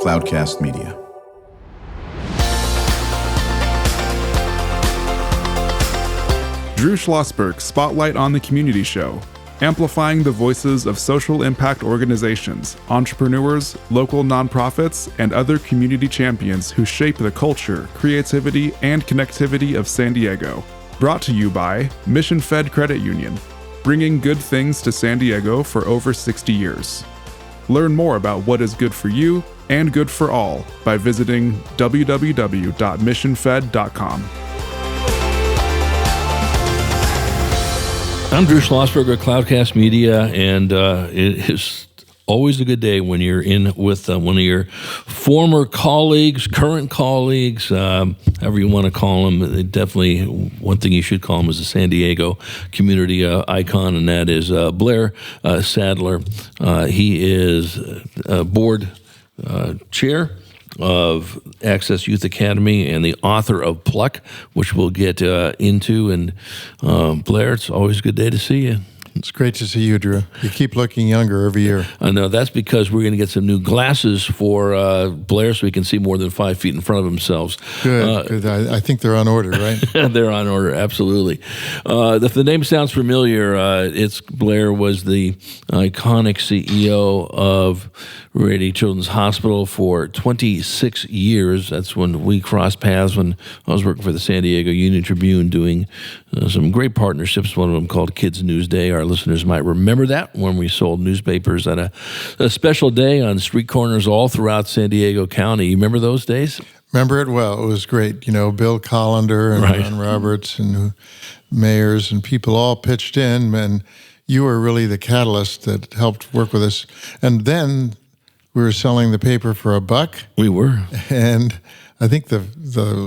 Cloudcast Media. Drew Schlosberg Spotlight on the Community Show, amplifying the voices of social impact organizations, entrepreneurs, local nonprofits, and other community champions who shape the culture, creativity, and connectivity of San Diego. Brought to you by Mission Fed Credit Union, bringing good things to San Diego for over 60 years. Learn more about what is good for you and good for all by visiting www.missionfed.com. I'm Drew Schlosberg at Cloudcast Media, and it is always a good day when you're in with one of your former colleagues, current colleagues, however you want to call them. Definitely one thing you should call him is a San Diego community icon, and that is Blair Sadler. He is board chair of Access Youth Academy and the author of Pluck, which we'll get into. And Blair, it's always a good day to see you. It's great to see you, Drew. You keep looking younger every year. I know. That's because we're going to get some new glasses for Blair so he can see more than 5 feet in front of himself. Good. I think they're on order, right? They're on order, absolutely. If the name sounds familiar, it's Blair was the iconic CEO of Rady Children's Hospital for 26 years. That's when we crossed paths when I was working for the San Diego Union Tribune doing some great partnerships, one of them called Kids Newsday. Our listeners might remember that when we sold newspapers at a special day on street corners all throughout San Diego County. You remember those days? Remember it well. It was great. You know, Bill Collender and Right. Ron Roberts and mayors and people all pitched in, and you were really the catalyst that helped work with us. And then we were selling the paper for $1. We were. And I think the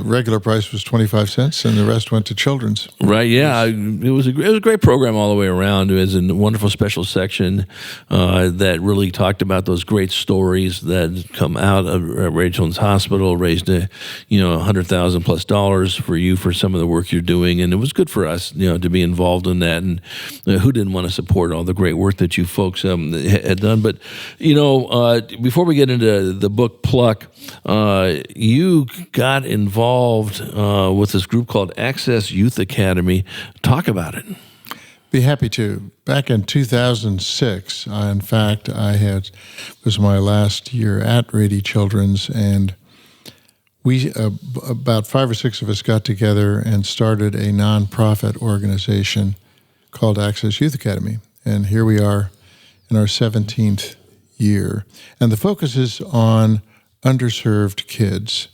regular price was 25 cents, and the rest went to children's. Right, yeah. It was a great program all the way around. It was a wonderful special section that really talked about those great stories that come out of Rady Children's Hospital, raised $100,000+ for you for some of the work you're doing, and it was good for us, to be involved in that. And who didn't want to support all the great work that you folks had done? But before we get into the book Pluck, you got involved with this group called Access Youth Academy. Talk about it. Be happy to. Back in 2006, it was my last year at Rady Children's, and we, about 5 or 6 of us got together and started a nonprofit organization called Access Youth Academy. And here we are in our 17th year. And the focus is on underserved kids,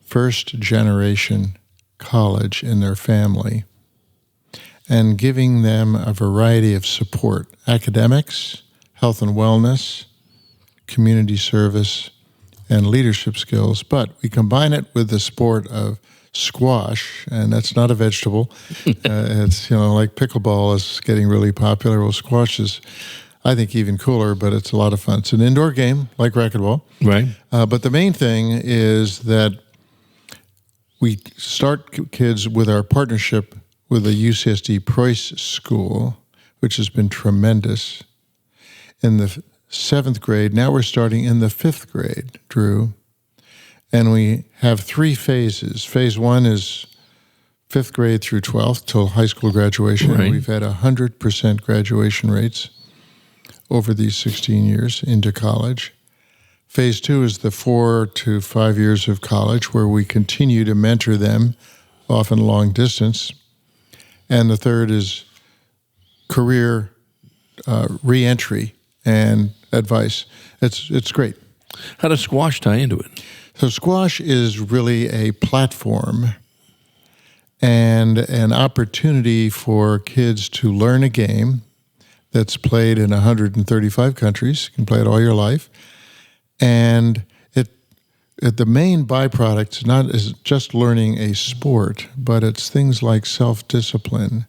first generation college in their family, and giving them a variety of support: academics, health and wellness, community service, and leadership skills. But we combine it with the sport of squash, and that's not a vegetable. It's, like pickleball is getting really popular. Well, squash is, I think, even cooler, but it's a lot of fun. It's an indoor game like racquetball. Right. But the main thing is that we start kids with our partnership with the UCSD Preuss School, which has been tremendous, in the 7th grade. Now we're starting in the 5th grade, Drew. And we have 3 phases. Phase 1 is 5th grade through 12th till high school graduation. Right. And we've had 100% graduation rates over these 16 years into college. Phase 2 is the 4 to 5 years of college, where we continue to mentor them, often long distance. And the third is career reentry and advice. It's great. How does squash tie into it? So squash is really a platform and an opportunity for kids to learn a game that's played in 135 countries. You can play it all your life. And the main byproduct is just learning a sport, but it's things like self-discipline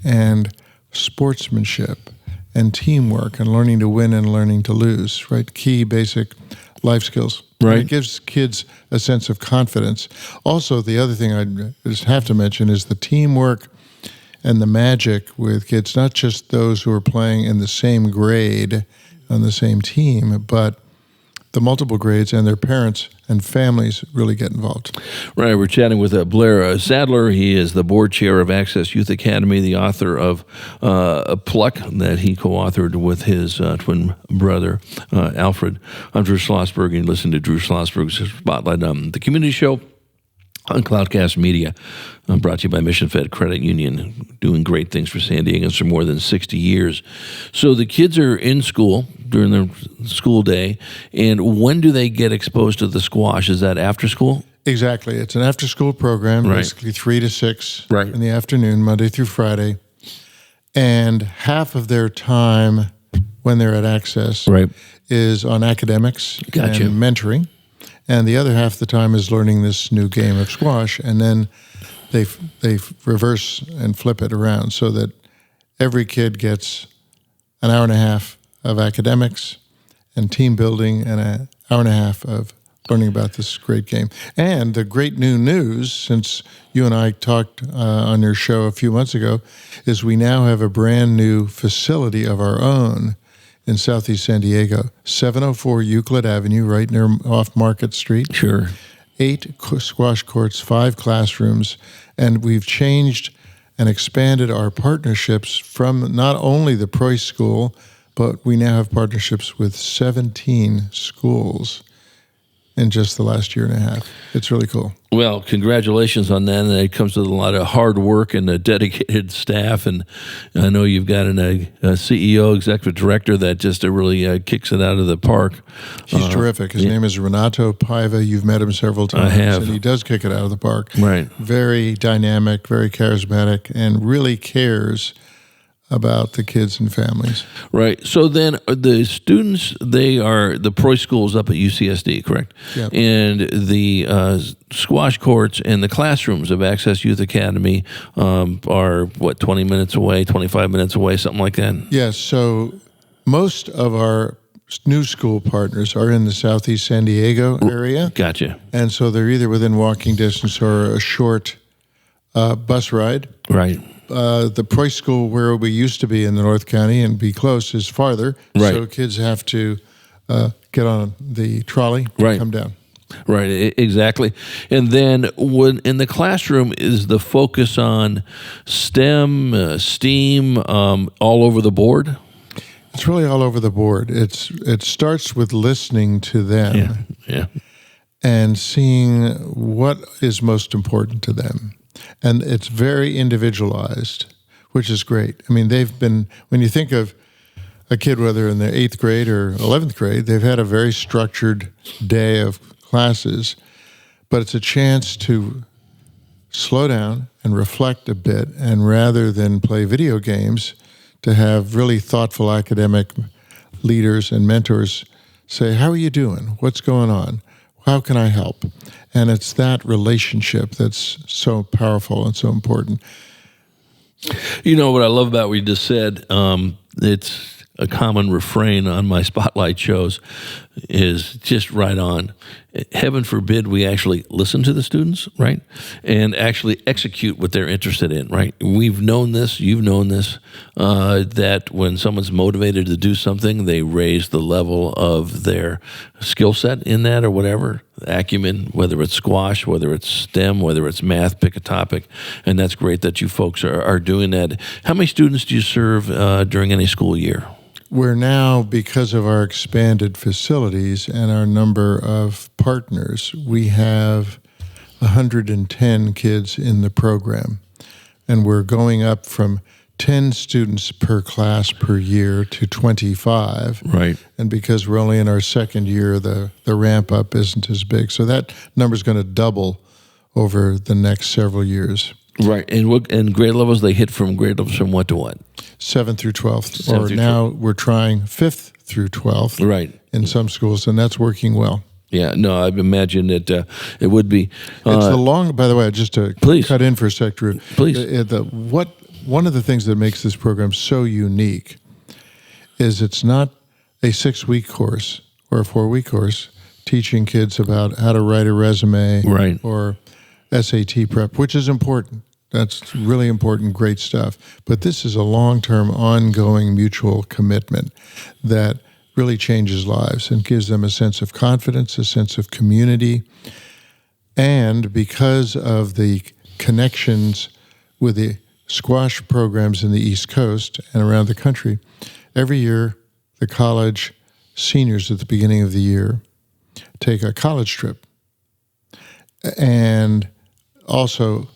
and sportsmanship and teamwork and learning to win and learning to lose, right? Key basic life skills. Right. It gives kids a sense of confidence. Also, the other thing I just have to mention is the teamwork and the magic with kids, not just those who are playing in the same grade on the same team, but the multiple grades, and their parents and families really get involved. Right. We're chatting with Blair Sadler. He is the board chair of Access Youth Academy, the author of Pluck that he co-authored with his twin brother, Alfred. I'm Drew Schlosberg, and you listen to Drew Schlosberg's Spotlight on the Community Show on Cloudcast Media, brought to you by Mission Fed Credit Union, doing great things for San Diegans for more than 60 years. So the kids are in school during their school day, and when do they get exposed to the squash? Is that after school? Exactly. It's an after-school program, Right. basically 3 to 6 Right. in the afternoon, Monday through Friday. And half of their time when they're at Access Right. is on academics Gotcha. and mentoring. And the other half of the time is learning this new game of squash. And then they reverse and flip it around so that every kid gets an hour and a half of academics and team building and an hour and a half of learning about this great game. And the great new news, since you and I talked on your show a few months ago, is we now have a brand new facility of our own in Southeast San Diego, 704 Euclid Avenue, right near off Market Street. Sure. 8 squash courts, 5 classrooms, and we've changed and expanded our partnerships from not only the Preuss School, but we now have partnerships with 17 schools in just the last year and a half. It's really cool. Well, congratulations on that. And it comes with a lot of hard work and a dedicated staff. And I know you've got a CEO, executive director that just really kicks it out of the park. He's terrific. His name is Renato Paiva. You've met him several times. I have. And he does kick it out of the park. Right. Very dynamic, very charismatic, and really cares about the kids and families. Right. So then the students, the Preuss School is up at UCSD, correct? Yep. And the squash courts and the classrooms of Access Youth Academy are, 20 minutes away, 25 minutes away, something like that? Yes. So most of our new school partners are in the Southeast San Diego area. Gotcha. And so they're either within walking distance or a short bus ride. Right. The Preuss School, where we used to be in the North County and be close, is farther. Right. So kids have to get on the trolley and come down. Right, exactly. And then when in the classroom, is the focus on STEM, STEAM, all over the board? It's really all over the board. It starts with listening to them Yeah. and seeing what is most important to them. And it's very individualized, which is great. I mean, when you think of a kid, whether in the 8th grade or 11th grade, they've had a very structured day of classes, but it's a chance to slow down and reflect a bit, and rather than play video games, to have really thoughtful academic leaders and mentors say, how are you doing? What's going on? How can I help? And it's that relationship that's so powerful and so important. You know what I love about what you just said? It's a common refrain on my spotlight shows is just right on. Heaven forbid we actually listen to the students, right? And actually execute what they're interested in, right? We've known this, you've known this, that when someone's motivated to do something, they raise the level of their skill set in that or whatever, acumen, whether it's squash, whether it's STEM, whether it's math, pick a topic. And that's great that you folks are doing that. How many students do you serve during any school year? We're now, because of our expanded facilities and our number of partners, we have 110 kids in the program. And we're going up from 10 students per class per year to 25. Right. And because we're only in our second year, the ramp up isn't as big. So that number's going to double over the next several years. Right. And grade levels, they hit from grade levels from what to what? 7th through 12th. 7th Or through now we're trying 5th through 12th. Right. In some schools, and that's working well. Yeah, no, I imagine that it would be. It's the long, by the way, just to Please. cut in for a sec, Drew. Please. One of the things that makes this program so unique is it's not a 6-week course or a 4-week course teaching kids about how to write a resume Right. or SAT prep, which is important. That's really important, great stuff. But this is a long-term, ongoing mutual commitment that really changes lives and gives them a sense of confidence, a sense of community. And because of the connections with the squash programs in the East Coast and around the country, every year the college seniors at the beginning of the year take a college trip and also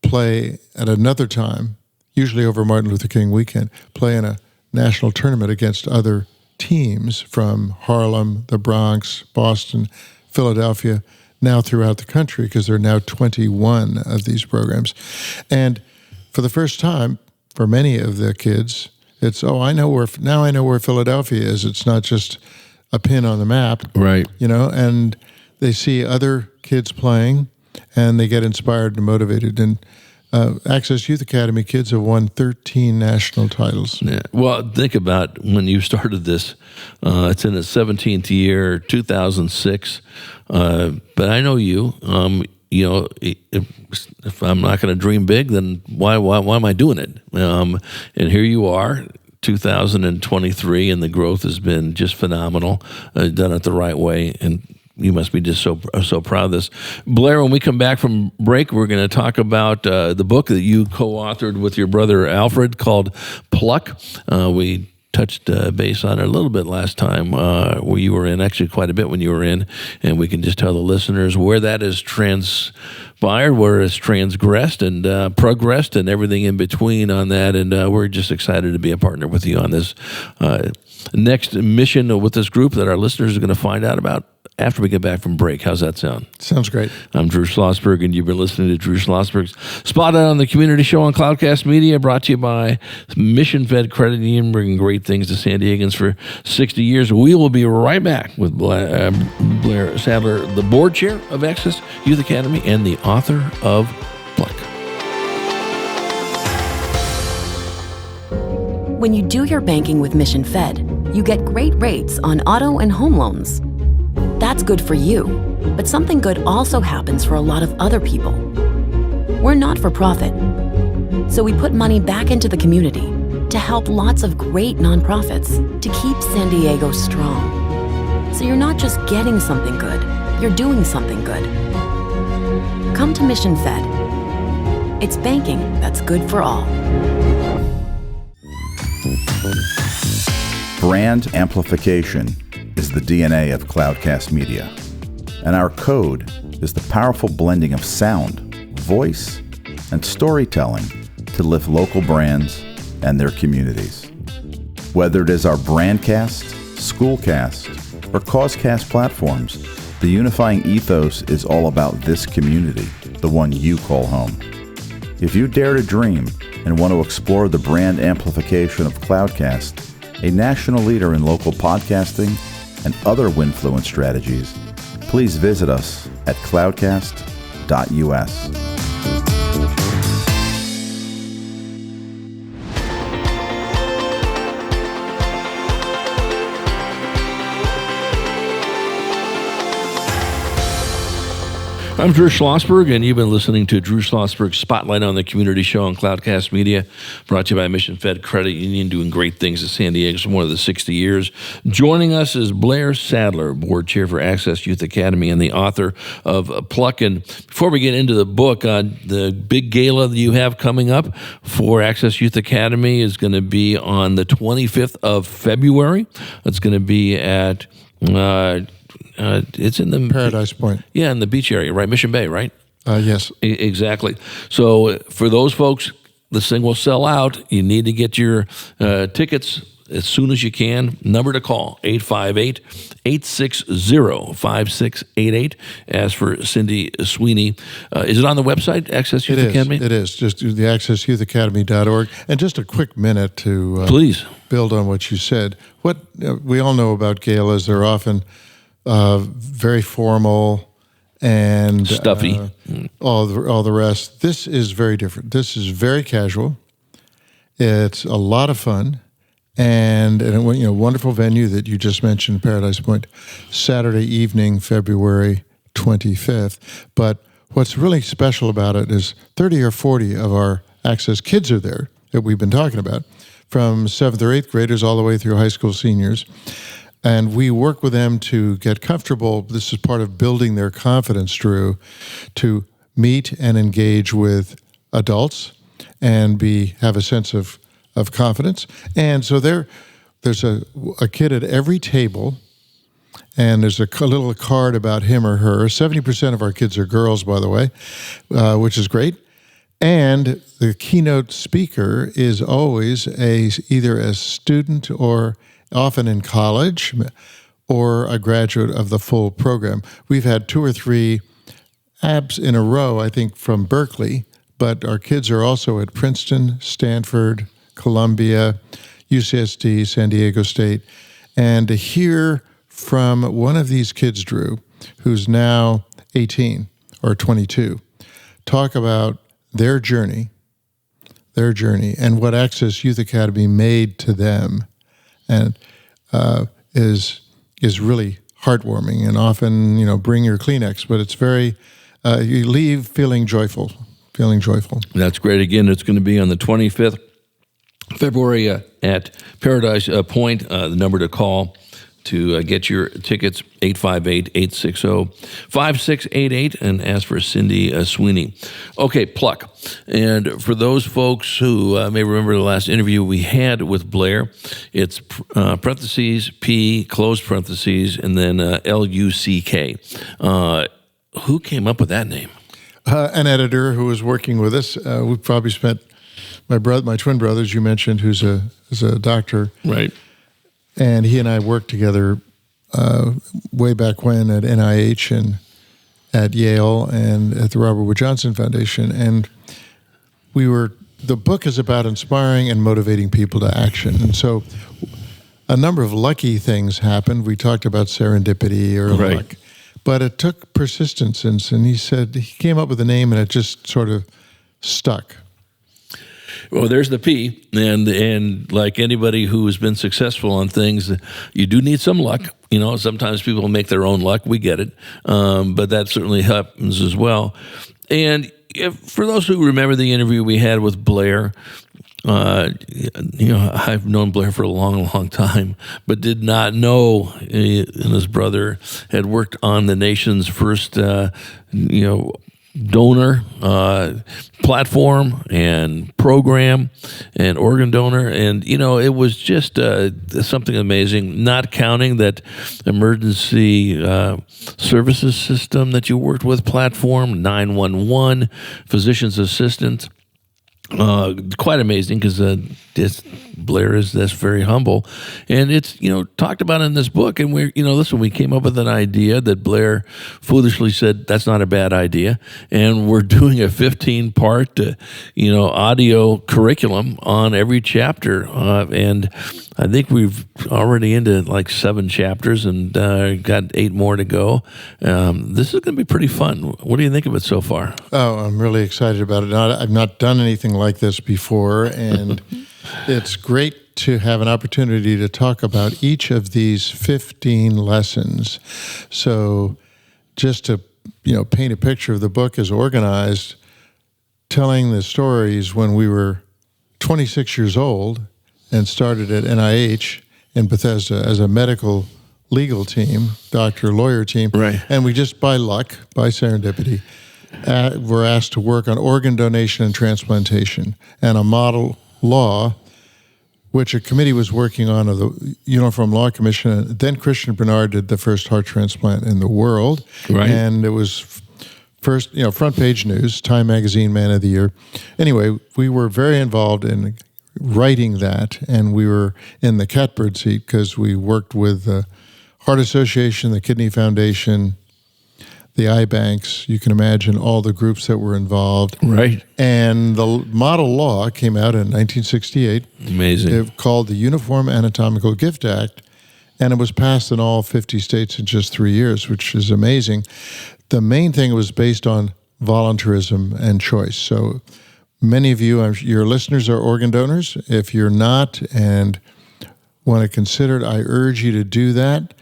play at another time, usually over Martin Luther King weekend, play in a national tournament against other teams from Harlem, the Bronx, Boston, Philadelphia, now throughout the country, because there are now 21 of these programs. And for the first time, for many of the kids, it's, I know where Philadelphia is. It's not just a pin on the map. Right. And they see other kids playing, and they get inspired and motivated. And Access Youth Academy kids have won 13 national titles. Yeah. Well, think about when you started this. It's in its 17th year, 2006. But I know you. If I'm not going to dream big, then why am I doing it? And here you are, 2023, and the growth has been just phenomenal. Done it the right way, and you must be just so proud of this. Blair, when we come back from break, we're going to talk about the book that you co-authored with your brother Alfred called Pluck. We touched base on it a little bit last time where you were in, actually quite a bit when you were in, and we can just tell the listeners where that is transpired, where it's transgressed and progressed and everything in between on that, and we're just excited to be a partner with you on this next mission with this group that our listeners are going to find out about after we get back from break. How's that sound? Sounds great. I'm Drew Schlosberg, and you've been listening to Drew Schlosberg's Spotlight on the Community Show on Cloudcast Media, brought to you by Mission Fed Credit Union, bringing great things to San Diegans for 60 years. We will be right back with Blair Sadler, the board chair of Access Youth Academy and the author of Pluck. When you do your banking with Mission Fed, you get great rates on auto and home loans. That's good for you, but something good also happens for a lot of other people. We're not for profit, so we put money back into the community to help lots of great nonprofits to keep San Diego strong. So you're not just getting something good, you're doing something good. Come to Mission Fed. It's banking that's good for all. Brand amplification is the DNA of Cloudcast Media, and our code is the powerful blending of sound, voice, and storytelling to lift local brands and their communities. Whether it is our Brandcast, Schoolcast, or Causecast platforms, the unifying ethos is all about this community, the one you call home. If you dare to dream and want to explore the brand amplification of Cloudcast, a national leader in local podcasting and other Winfluence strategies, please visit us at cloudcast.us. I'm Drew Schlosberg, and you've been listening to Drew Schlosberg's Spotlight on the Community Show on Cloudcast Media, brought to you by Mission Fed Credit Union, doing great things at San Diego for more than 60 years. Joining us is Blair Sadler, board chair for Access Youth Academy and the author of Pluck. And before we get into the book, the big gala that you have coming up for Access Youth Academy is going to be on the 25th of February. It's going to be at... it's in the Paradise Point. Yeah, in the beach area, right? Mission Bay, right? Yes. Exactly. So for those folks, this thing will sell out. You need to get your tickets as soon as you can. Number to call, 858-860-5688. As for Cindy Sweeney, is it on the website, Access Youth Academy? It is. Just do the accessyouthacademy.org. And just a quick minute to please build on what you said. What we all know about galas, they're often very formal and stuffy, all the rest. This is very different. This is very casual. It's a lot of fun, and wonderful venue that you just mentioned, Paradise Point, Saturday evening, February 25th. But what's really special about it is 30 or 40 of our Access kids are there that we've been talking about, from 7th or 8th graders all the way through high school seniors. And we work with them to get comfortable. This is part of building their confidence, Drew, to meet and engage with adults and have a sense of confidence. And so there's a kid at every table, and there's a little card about him or her. 70% of our kids are girls, by the way, which is great. And the keynote speaker is always either a student or often in college or a graduate of the full program. We've had 2 or 3 abs in a row, I think, from Berkeley, but our kids are also at Princeton, Stanford, Columbia, UCSD, San Diego State. And to hear from one of these kids, Drew, who's now 18 or 22, talk about their journey, and what Access Youth Academy made to them, and is really heartwarming. And often, bring your Kleenex, but it's very, you leave feeling joyful. That's great. Again, it's going to be on the 25th February at Paradise Point. The number to call to get your tickets, 858-860-5688, and ask for Cindy Sweeney. Okay, Pluck. And for those folks who may remember the last interview we had with Blair, it's parentheses, P, close parentheses, and then Luck. Who came up with that name? An editor who was working with us. We probably spent, my twin brothers, you mentioned, who's a doctor. Right. And he and I worked together way back when at NIH and at Yale and at the Robert Wood Johnson Foundation. And the book is about inspiring and motivating people to action. And so a number of lucky things happened. We talked about serendipity or luck. But it took persistence. And he said he came up with a name and it just sort of stuck. Well, there's the P, and like anybody who has been successful on things, you do need some luck. Sometimes people make their own luck. We get it, but that certainly happens as well. And for those who remember the interview we had with Blair, I've known Blair for a long, long time, but did not know he and his brother had worked on the nation's first, donor platform and program and organ donor. And, it was just something amazing, not counting that emergency services system that you worked with platform, 911, physician's assistant. Quite amazing because Blair that's very humble, and it's talked about in this book. And we came up with an idea that Blair foolishly said that's not a bad idea, and we're doing a 15-part audio curriculum on every chapter, and I think we've already into like 7 chapters and got 8 more to go. This is going to be pretty fun. What do you think of it so far? Oh, I'm really excited about it. I've not done anything like this before, and it's great to have an opportunity to talk about each of these 15 lessons. So just to paint a picture of the book is organized, telling the stories when we were 26 years old and started at NIH in Bethesda as a medical legal team, lawyer team. Right. And we just, by luck, by serendipity, were asked to work on organ donation and transplantation and a model law, which a committee was working on of the Uniform Law Commission. And then Christian Bernard did the first heart transplant in the world. Right. And it was first, front page news, Time Magazine Man of the Year. Anyway, we were very involved in writing that, and we were in the catbird seat because we worked with the Heart Association, the Kidney Foundation, the eye banks. You can imagine all the groups that were involved. Right. And the model law came out in 1968. Amazing. It called the Uniform Anatomical Gift Act, and it was passed in all 50 states in just 3 years, which is amazing. The main thing was based on voluntarism and choice. So many of you, your listeners, are organ donors. If you're not and want to consider it, I urge you to do that.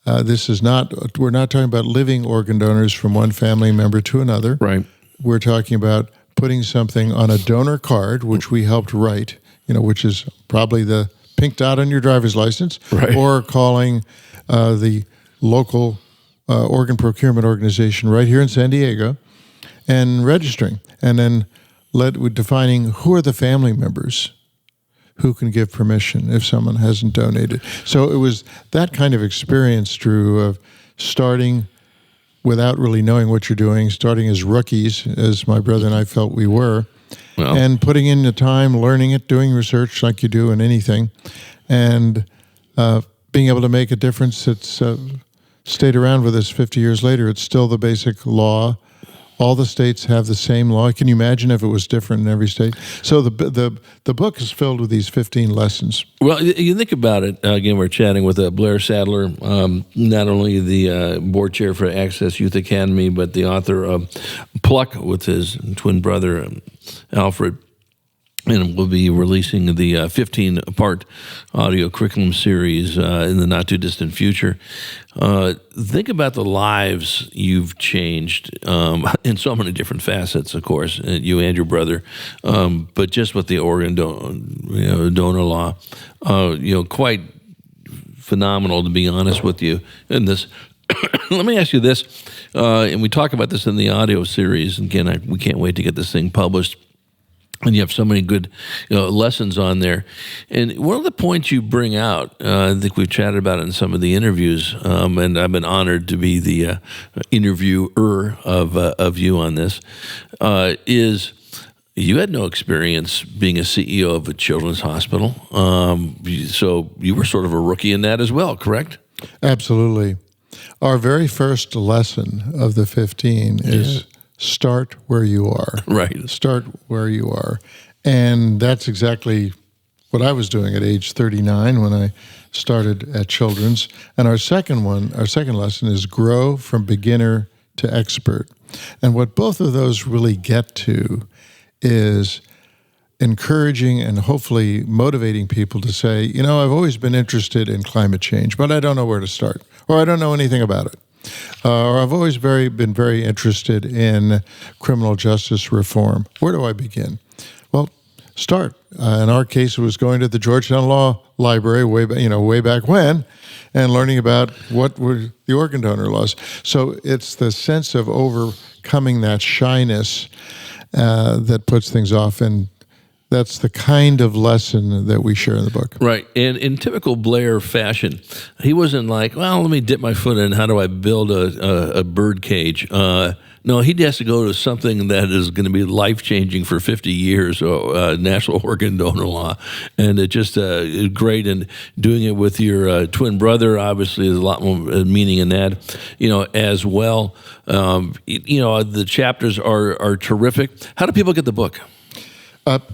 We're not talking about living organ donors from one family member to another. Right. We're talking about putting something on a donor card, which we helped write, which is probably the pink dot on your driver's license, Right. or calling the local organ procurement organization right here in San Diego and registering, and then defining who are the family members who can give permission if someone hasn't donated. So it was that kind of experience, Drew, of starting without really knowing what you're doing, starting as rookies, as my brother and I felt we were, Well, and putting in the time, learning it, doing research like you do in anything, and being able to make a difference that's stayed around with us 50 years later. It's still the basic law. All the states have the same law. Can you imagine if it was different in every state? So the book is filled with these 15 lessons. well, you think about it. Again, we're chatting with Blair Sadler, not only the board chair for Access Youth Academy, but the author of Pluck with his twin brother, Alfred. And we'll be releasing the 15-part audio curriculum series in the not-too-distant future. Think about the lives you've changed in so many different facets, of course, you and your brother, but just with the organ donor law, quite phenomenal, to be honest with you. And this, let me ask you this, and we talk about this in the audio series. Again, we can't wait to get this thing published. And you have so many good lessons on there. And one of the points you bring out, I think we've chatted about it in some of the interviews, and I've been honored to be the interviewer of you on this, is you had no experience being a CEO of a children's hospital. So you were sort of a rookie in that as well, correct? Absolutely. Our very first lesson of the 15 is start where you are. Right. Start where you are. And that's exactly what I was doing at age 39 when I started at Children's. And our second lesson is grow from beginner to expert. And what both of those really get to is encouraging and hopefully motivating people to say, I've always been interested in climate change, but I don't know where to start, or I don't know anything about it. Or I've always been very interested in criminal justice reform. Where do I begin? Well, start. In our case, it was going to the Georgetown Law Library way back when, and learning about what were the organ donor laws. So it's the sense of overcoming that shyness that puts things off, and that's the kind of lesson that we share in the book. Right. And in typical Blair fashion, he wasn't like, well, let me dip my foot in. How do I build a bird cage? No, he has to go to something that is going to be life-changing for 50 years, national organ donor law. And it's just great. And doing it with your twin brother, obviously, there's a lot more meaning in that, as well. The chapters are terrific. How do people get the book?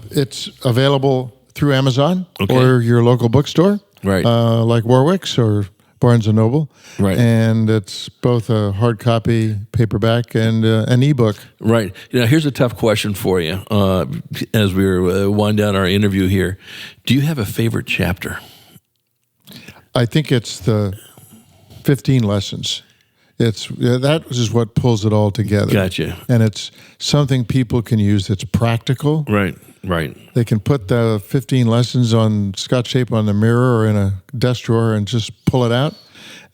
It's available through Amazon or your local bookstore, right? Like Warwick's or Barnes & Noble. Right. And it's both a hard copy, paperback, and an ebook. Right. Here's a tough question for you as we wind down our interview here. Do you have a favorite chapter? I think it's the 15 lessons. That is what pulls it all together. Gotcha. And it's something people can use that's practical. Right. They can put the 15 lessons on Scotch tape on the mirror or in a desk drawer and just pull it out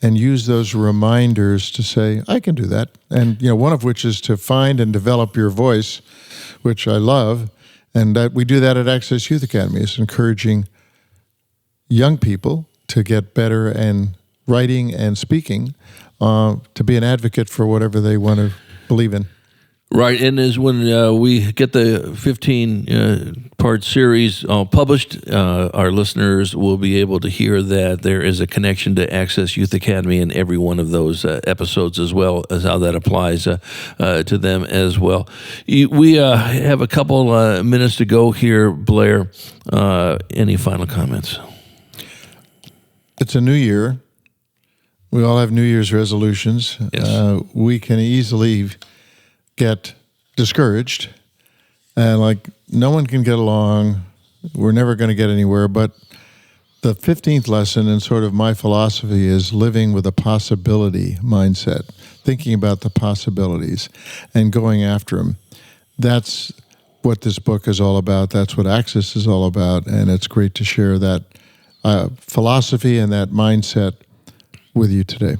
and use those reminders to say, I can do that. And one of which is to find and develop your voice, which I love. And that we do that at Access Youth Academy. It's encouraging young people to get better in writing and speaking, to be an advocate for whatever they want to believe in. Right, and as when we get the 15-part series published, our listeners will be able to hear that there is a connection to Access Youth Academy in every one of those episodes, as well as how that applies to them as well. We have a couple minutes to go here, Blair. Any final comments? It's a new year. We all have New Year's resolutions. Yes. We can easily get discouraged and no one can get along. We're never going to get anywhere. But the 15th lesson and sort of my philosophy is living with a possibility mindset, thinking about the possibilities and going after them. That's what this book is all about. That's what Access is all about. And it's great to share that philosophy and that mindset with you today.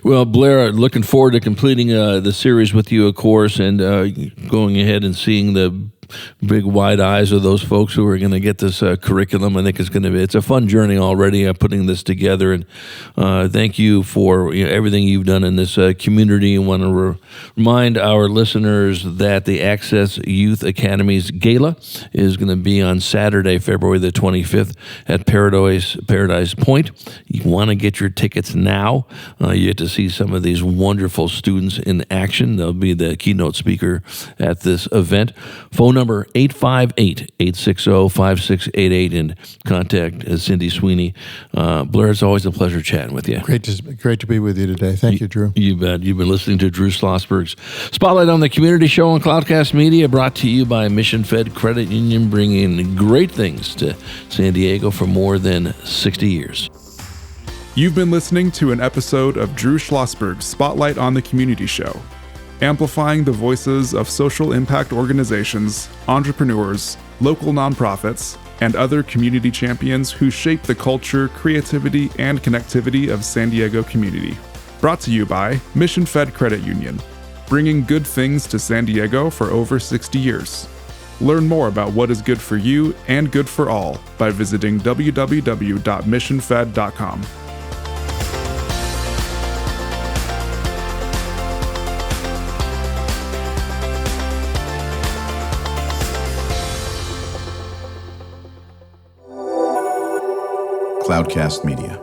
Well, Blair, looking forward to completing the series with you, of course, and going ahead and seeing the big wide eyes of those folks who are going to get this curriculum. I think it's a fun journey already putting this together, and thank you for everything you've done in this community. I want to remind our listeners that the Access Youth Academy's Gala is going to be on Saturday, February the 25th at Paradise Point. You want to get your tickets now. You get to see some of these wonderful students in action. They'll be the keynote speaker at this event. Phone number 858-860-5688 and contact Cindy Sweeney. Blair, it's always a pleasure chatting with you. Great to be with you today. Thank you, Drew. You bet. You've been listening to Drew Schlosberg's Spotlight on the Community Show on Cloudcast Media, brought to you by Mission Fed Credit Union, bringing great things to San Diego for more than 60 years. You've been listening to an episode of Drew Schlosberg's Spotlight on the Community Show, amplifying the voices of social impact organizations, entrepreneurs, local nonprofits, and other community champions who shape the culture, creativity, and connectivity of San Diego community. Brought to you by Mission Fed Credit Union, bringing good things to San Diego for over 60 years. Learn more about what is good for you and good for all by visiting www.missionfed.com. Cloudcast Media.